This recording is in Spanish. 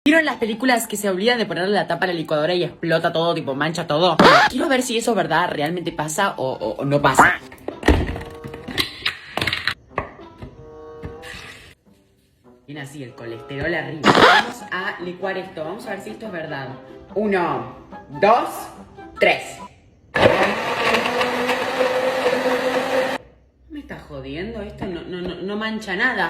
¿Vieron las películas que se olvidan de ponerle la tapa a la licuadora y explota todo, tipo mancha todo? Quiero ver si eso es verdad, realmente pasa o no pasa. Viene así, el colesterol arriba. Vamos a licuar esto, vamos a ver si esto es verdad. 1, 2, 3. ¿Me está jodiendo? Esto no mancha nada.